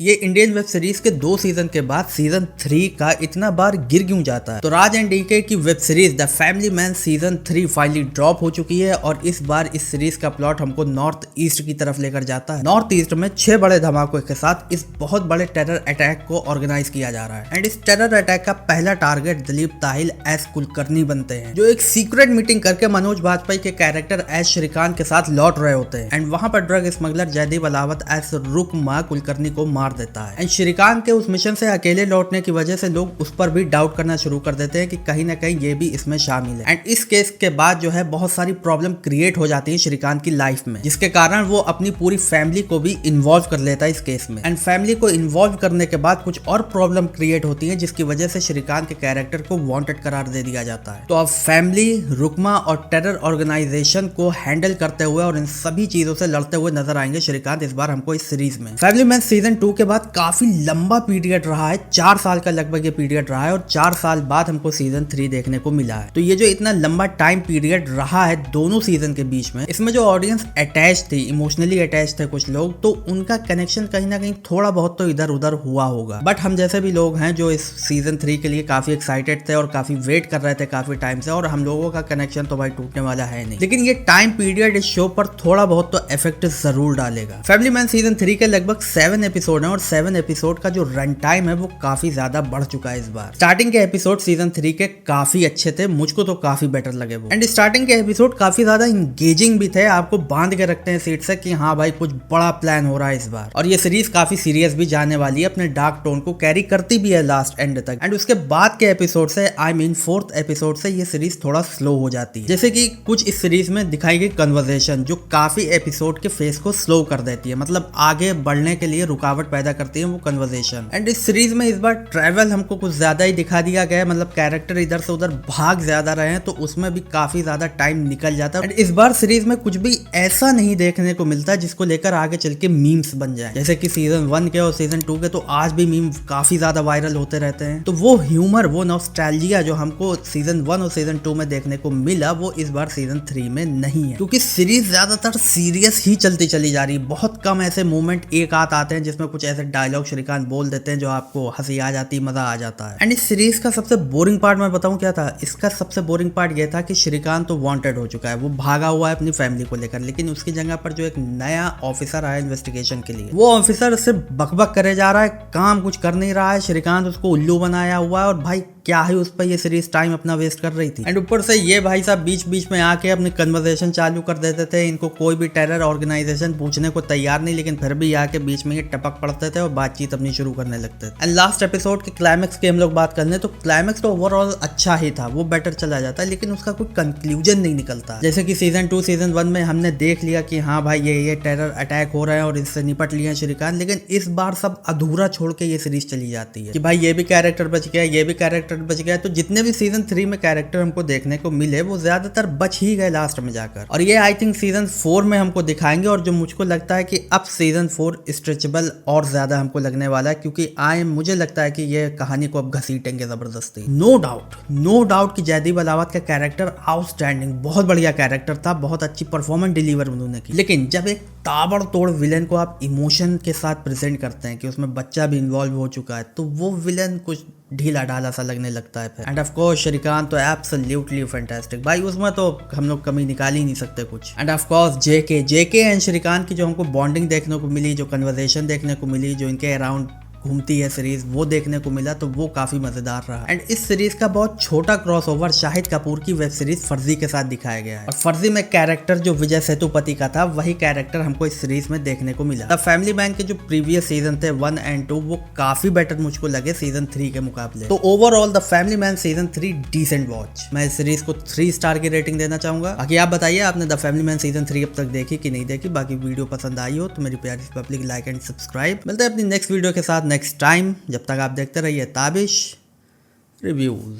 ये Indian web series के 2 season के बाद सीजन 3 का इतना बार गिर क्यों जाता है? तो राज एंड डीके की web series the family man season 3 finally drop हो चुकी है और इस बार इस सीरीज का प्लॉट हमको नॉर्थ ईस्ट की तरफ लेकर जाता है। नॉर्थ ईस्ट में 6 बड़े धमाकों के साथ इस बहुत बड़े टेरर अटैक को ऑर्गेनाइज किया जा रहा है एंड इस टेरर अटैक का पहला टारगेट दिलीप ताहिल एस कुलकर्णी बनते हैं, जो एक सीक्रेट मीटिंग करके मनोज बाजपेयी के कैरेक्टर एस श्रीकांत के साथ लौट रहे होते हैं एंड वहां पर drug smuggler Jaideep Ahlawat as Rukma Kulkarni को मार देता है एंड श्रीकांत के उस मिशन से अकेले लौटने की वजह से लोग उस पर भी डाउट करना शुरू कर देते हैं कि कहीं ना कहीं ये भी इसमें शामिल है एंड इस केस के बाद जो है बहुत सारी प्रॉब्लम क्रिएट हो जाती है श्रीकांत की लाइफ में, जिसके कारण वो अपनी पूरी फैमिली को भी इन्वॉल्व कर लेता है इस केस में एंड फैमिली को इन्वॉल्व करने के बाद कुछ और प्रॉब्लम क्रिएट होती है जिसकी वजह से श्रीकांत के कैरेक्टर को वांटेड करार दे दिया जाता है। तो अब फैमिली, रुकमा और टेरर ऑर्गेनाइजेशन को हैंडल करते हुए और इन सभी चीजों से लड़ते हुए नजर आएंगे श्रीकांत इस बार हमको इस सीरीज में। फैमिली मैन सीजन 2 के बाद काफी लंबा पीरियड रहा है, 4 साल का लगभग ये पीरियड रहा है और 4 साल बाद हमको सीजन 3 देखने को मिला है। तो ये जो इतना लंबा टाइम पीरियड रहा है दोनों सीजन के बीच में, इसमें जो ऑडियंस अटैच थी, इमोशनली अटैच थे कुछ लोग, तो उनका कनेक्शन कहीं ना कहीं थोड़ा बहुत तो इधर उधर हुआ होगा। बट हम जैसे भी लोग हैं जो इस सीजन 3 के लिए काफी एक्साइटेड थे और काफी वेट कर रहे थे काफी टाइम से, और हम लोगों का कनेक्शन तो भाई टूटने वाला है नहीं, लेकिन ये टाइम पीरियड इस शो पर थोड़ा बहुत तो इफेक्ट जरूर डालेगा। फैमिली मैन सीजन 3 के लगभग 7 एपिसोड हैं और 7 एपिसोड का जो रन टाइम है वो काफी ज्यादा बढ़ चुका है इस बार। स्टार्टिंग के एपिसोड सीजन 3 के काफी अच्छे थे, मुझको तो काफी बेटर लगे वो एंड स्टार्टिंग के एपिसोड काफी ज्यादा इंगेजिंग भी थे, आपको बांध के रखते हैं सीट से कि हाँ भाई कुछ बड़ा प्लान हो रहा है इस बार। और ये सीरीज काफी सीरियस भी जाने वाली है, अपने डार्क टोन को कैरी करती भी है लास्ट एंड तक एंड उसके बाद के एपिसोड से आई मीन 4th एपिसोड से ये सीरीज थोड़ा स्लो हो जाती है, जैसे कि कुछ इस सीरीज में दिखाई गई कन्वर्सेशन जो काफी एपिसोड के फेस को स्लो कर देती है, मतलब आगे बढ़ने के लिए रुकावट पैदा करती है वो कन्वर्सेशन। एंड इस सीरीज में इस बार ट्रैवल हमको कुछ ज्यादा ही दिखा दिया गया है, मतलब कैरेक्टर इधर से उधर भाग ज्यादा रहे हैं तो उसमें भी काफी ज्यादा टाइम निकल जाता है। एंड इस बार सीरीज में कुछ भी ऐसा नहीं देखने को मिलता जिसको लेकर आगे चल के मीम्स बन जाए, जैसे कि सीजन 1 के और सीजन 2 के तो आज भी मीम काफी ज्यादा वायरल होते रहते हैं। तो वो ह्यूमर, वो नॉस्टैल्जिया जो हमको सीजन 1 और सीजन 2 में देखने को मिला वो इस बार सीजन 3 में नहीं है, क्योंकि सीरीज ज्यादातर सीरियस ही चलती चली जा रही है। बहुत कम ऐसे मोमेंट एक आध आते हैं जिसमें कुछ ऐसे डायलॉग श्रीकांत बोल देते हैं जो आपको हंसी आ जाती है, मजा आ जाता है। एंड इस सीरीज का सबसे बोरिंग पार्ट मैं बताऊं क्या था? इसका सबसे बोरिंग पार्ट ये था कि श्रीकांत तो वांटेड हो चुका है, वो भागा हुआ है अपनी फैमिली को लेकर, लेकिन उसकी जगह पर जो एक नया ऑफिसर आया इन्वेस्टिगेशन के लिए, वो ऑफिसर सिर्फ बकबक करे जा रहा है, काम कुछ कर नहीं रहा है, श्रीकांत उसको उल्लू बनाया हुआ है और भाई क्या है उस पर ये सीरीज टाइम अपना वेस्ट कर रही थी। एंड ऊपर से ये भाई साहब बीच बीच में आके अपनी कन्वर्सेशन चालू कर देते थे, इनको कोई भी टेरर ऑर्गेनाइजेशन पूछने को तैयार नहीं, लेकिन फिर भी आके बीच में ये टपक पड़ते थे और बातचीत अपनी शुरू करने लगते थे। एंड लास्ट एपिसोड के क्लाइमैक्स की हम लोग बात कर ले तो क्लाइमैक्स तो ओवरऑल अच्छा ही था, वो बेटर चला जाता है, लेकिन उसका कोई कंक्लूजन नहीं निकलता। जैसे कि सीजन 2 सीजन 1 में हमने देख लिया कि हाँ भाई ये टेरर अटैक हो रहा है और इससे निपट लिया श्रीकांत, लेकिन इस बार सब अधूरा छोड़ के ये सीरीज चली जाती है कि भाई ये भी कैरेक्टर बच गया, ये भी कैरेक्टर बच गया। तो जितने भी सीजन 3 में कैरेक्टर हमको देखने को मिले वो ज्यादातर बच ही गए लास्ट में जाकर, और ये आई थिंक सीजन 4 में हमको दिखाएंगे। और जो मुझको लगता है कि अब सीजन 4 स्ट्रेचेबल और ज्यादा हमको लगने वाला है, क्योंकि मुझे लगता है कि ये कहानी को अब घसीटेंगे जबरदस्ती। नो डाउट कि जयदीप अलावत का कैरेक्टर आउटस्टैंडिंग, बहुत बढ़िया कैरेक्टर था, बहुत अच्छी परफॉर्मेंस डिलीवर उन्होंने की, लेकिन जब एक ताबड़तोड़ विलेन को आप इमोशन के साथ प्रेजेंट करते हैं कि उसमें बच्चा भी इन्वॉल्व हो चुका है, तो वो विलेन कुछ ढीला ढाला सा लगने लगता है फिर। एंड ऑफ कोर्स श्रीकांत तो एब्सोल्युटली फैंटास्टिक भाई, उसमें तो हम लोग कमी निकाल ही नहीं सकते कुछ। And of course JK and Srikanth की जो हमको बॉन्डिंग देखने को मिली, जो कन्वर्सेशन देखने को मिली, जो इनके अराउंड घूमती है सीरीज, वो देखने को मिला, तो वो काफी मजेदार रहा। एंड इस सीरीज का बहुत छोटा क्रॉसओवर शाहिद कपूर की वेब सीरीज फर्जी के साथ दिखाया गया है, और फर्जी में कैरेक्टर जो विजय सेतुपति का था वही कैरेक्टर हमको इस सीरीज में देखने को मिला। द फैमिली मैन के जो प्रीवियस सीजन थे 1 एंड 2 वो काफी बेटर मुझको लगे सीजन 3 के मुकाबले। तो overall the family man season 3 decent watch, मैं इस सीरीज को 3 स्टार की रेटिंग देना चाहूंगा। बाकी आप बताइए आपने द फैमिली मैन सीजन 3 अब तक देखी कि नहीं देखी। बाकी वीडियो पसंद आई हो तो मेरी प्यारी पब्लिक लाइक एंड सब्सक्राइब। मिलते हैं अपनी नेक्स्ट वीडियो के साथ नेक्स्ट टाइम, जब तक आप देखते रहिए ताबिश रिव्यूज।